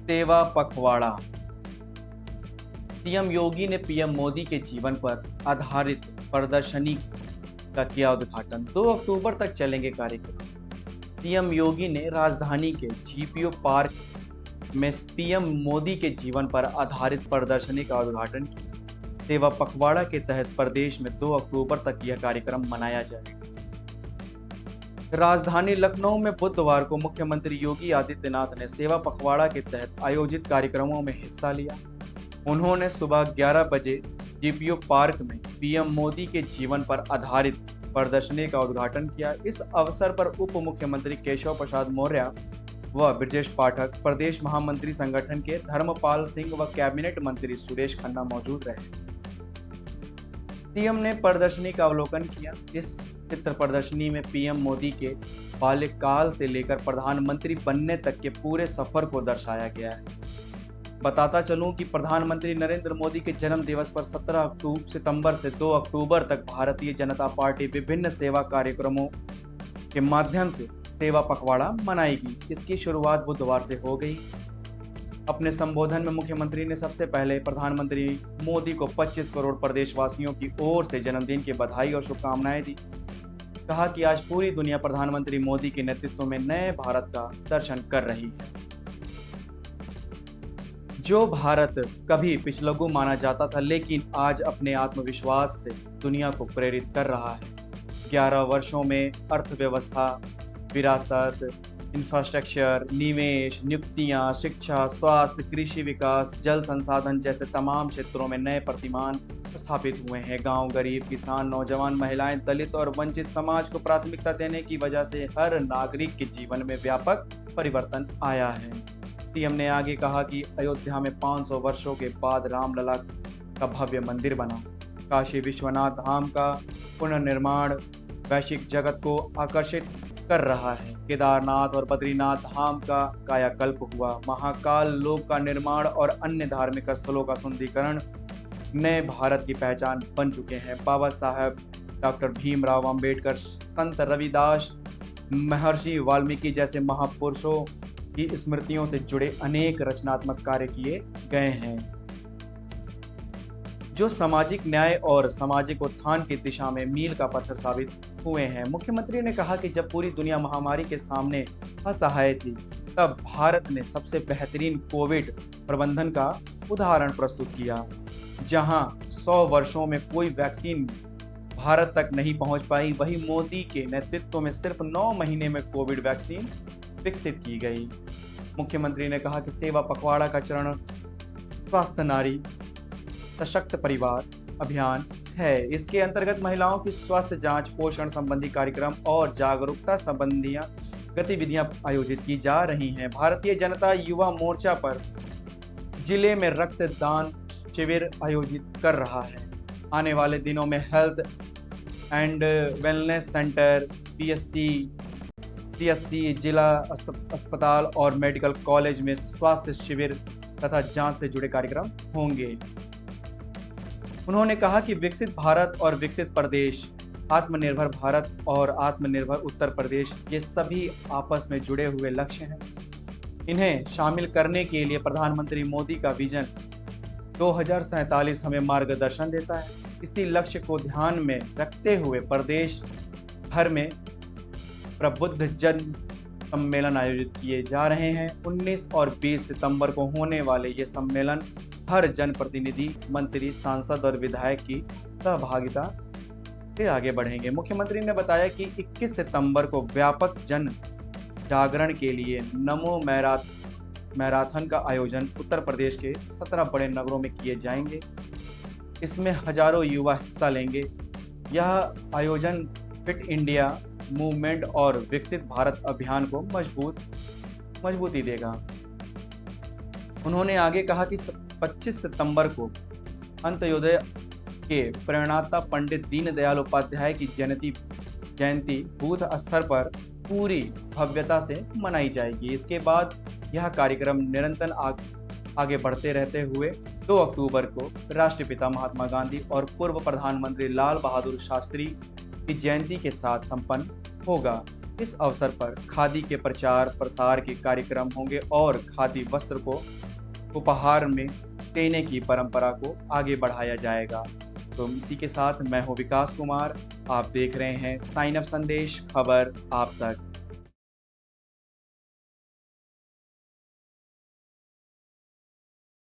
सेवा पखवाड़ा। सीएम योगी ने पीएम मोदी के जीवन पर आधारित प्रदर्शनी का किया उद्घाटन। 2 अक्टूबर तक चलेंगे कार्यक्रम। सीएम योगी ने राजधानी के जीपीओ पार्क में पीएम मोदी के जीवन पर आधारित प्रदर्शनी का उद्घाटन किया। सेवा पखवाड़ा के तहत प्रदेश में 2 अक्टूबर तक यह कार्यक्रम मनाया जाएगा। राजधानी लखनऊ में बुधवार को मुख्यमंत्री योगी आदित्यनाथ ने सेवा पखवाड़ा के तहत आयोजित कार्यक्रमों में हिस्सा लिया। उन्होंने सुबह 11 बजे जीपीओ पार्क में पीएम मोदी के जीवन पर आधारित प्रदर्शनी का उद्घाटन किया। इस अवसर पर उप मुख्यमंत्री केशव प्रसाद मौर्य व ब्रजेश पाठक, प्रदेश महामंत्री संगठन के धर्मपाल सिंह व कैबिनेट मंत्री सुरेश खन्ना मौजूद रहे। सीएम ने प्रदर्शनी का अवलोकन किया। इस चित्र प्रदर्शनी में पीएम मोदी के बाल्यकाल से लेकर प्रधानमंत्री बनने तक के पूरे सफर को दर्शाया गया है। बताता चलूं कि प्रधानमंत्री नरेंद्र मोदी के जन्म दिवस पर 17 सितंबर से 2 अक्टूबर तक भारतीय जनता पार्टी विभिन्न सेवा कार्यक्रमों के माध्यम से सेवा पखवाड़ा मनाएगी। इसकी शुरुआत बुधवार से हो गई। अपने संबोधन में मुख्यमंत्री ने सबसे पहले प्रधानमंत्री मोदी को 25 करोड़ प्रदेशवासियों की ओर से जन्मदिन की बधाई और शुभकामनाएं दी। कहा कि आज पूरी दुनिया प्रधानमंत्री मोदी के नेतृत्व में नए भारत का दर्शन कर रही है, जो भारत कभी पिछलग्गू माना जाता था, लेकिन आज अपने आत्मविश्वास से दुनिया को प्रेरित कर रहा है। 11 वर्षों में अर्थव्यवस्था, विरासत, इंफ्रास्ट्रक्चर, निवेश, नियुक्तियां, शिक्षा, स्वास्थ्य, कृषि विकास, जल संसाधन जैसे तमाम क्षेत्रों में नए प्रतिमान स्थापित हुए हैं। गांव, गरीब, किसान, नौजवान, महिलाएं, दलित और वंचित समाज को प्राथमिकता देने की वजह से हर नागरिक के जीवन में व्यापक परिवर्तन आया है। सीएम ने आगे कहा कि अयोध्या में 500 वर्षों के बाद रामलला का भव्य मंदिर बना। काशी विश्वनाथ धाम का पुनर्निर्माण वैश्विक जगत को आकर्षित कर रहा है। केदारनाथ और बद्रीनाथ धाम का कायाकल्प हुआ। महाकाल लोक का निर्माण और अन्य धार्मिक स्थलों का सुंदरीकरण नए भारत की पहचान बन चुके हैं। बाबा साहेब डॉक्टर भीमराव अंबेडकर, संत रविदास, महर्षि वाल्मीकि जैसे महापुरुषों की स्मृतियों से जुड़े अनेक रचनात्मक कार्य किए गए हैं, जो सामाजिक न्याय और सामाजिक उत्थान की दिशा में मील का पत्थर साबित हुए हैं। मुख्यमंत्री ने कहा कि जब पूरी दुनिया महामारी के सामने असहाय थी, तब भारत ने सबसे बेहतरीन कोविड प्रबंधन का उदाहरण प्रस्तुत किया। जहां 100 वर्षों में कोई वैक्सीन भारत तक नहीं पहुंच पाई, वहीं मोदी के नेतृत्व में सिर्फ 9 महीने में कोविड वैक्सीन विकसित की गई। मुख्यमंत्री ने कहा कि सेवा पखवाड़ा का चरण स्वस्थ नारी सशक्त परिवार अभियान है। इसके अंतर्गत महिलाओं की स्वास्थ्य जांच, पोषण संबंधी कार्यक्रम और जागरूकता संबंधी गतिविधियां आयोजित की जा रही हैं। भारतीय जनता युवा मोर्चा पर जिले में रक्तदान शिविर आयोजित कर रहा है। आने वाले दिनों में health and wellness centre, PSC, जिला अस्पताल और मेडिकल कॉलेज में स्वास्थ्य शिविर तथा जांच से जुड़े कार्यक्रम होंगे। उन्होंने कहा कि विकसित भारत और विकसित प्रदेश, आत्मनिर्भर भारत और आत्मनिर्भर उत्तर प्रदेश, ये सभी आपस में जुड़े हुए लक्ष्य हैं। इन्हें शामिल करने के लिए प्रधानमंत्री मोदी का विजन 2047 हमें मार्गदर्शन देता है। इसी लक्ष्य को ध्यान में रखते हुए प्रदेश भर में प्रबुद्ध जन सम्मेलन आयोजित किए जा रहे हैं। 19 और 20 सितंबर को होने वाले ये सम्मेलन हर जनप्रतिनिधि, मंत्री, सांसद और विधायक की सहभागिता से आगे बढ़ेंगे। मुख्यमंत्री ने बताया कि 21 सितंबर को व्यापक जन जागरण के लिए नमो मैराथन का आयोजन उत्तर प्रदेश के 17 बड़े नगरों में किए जाएंगे। इसमें हजारों युवा हिस्सा लेंगे। यह आयोजन फिट इंडिया मूवमेंट और विकसित भारत अभियान को मजबूती देगा। उन्होंने आगे कहा कि 25 सितंबर को अंत्योदय के प्रणेता पंडित दीनदयाल उपाध्याय की जयंती बूथ स्तर पर पूरी भव्यता से मनाई जाएगी। इसके बाद यह कार्यक्रम निरंतर आगे बढ़ते रहते हुए 2 अक्टूबर को राष्ट्रपिता महात्मा गांधी और पूर्व प्रधानमंत्री लाल बहादुर शास्त्री की जयंती के साथ संपन्न होगा। इस अवसर पर खादी के प्रचार प्रसार के कार्यक्रम होंगे और खादी वस्त्र को उपहार में देने की परंपरा को आगे बढ़ाया जाएगा। तो इसी के साथ मैं हूँ विकास कुमार। आप देख रहे हैं साइन अप संदेश खबर आप तक।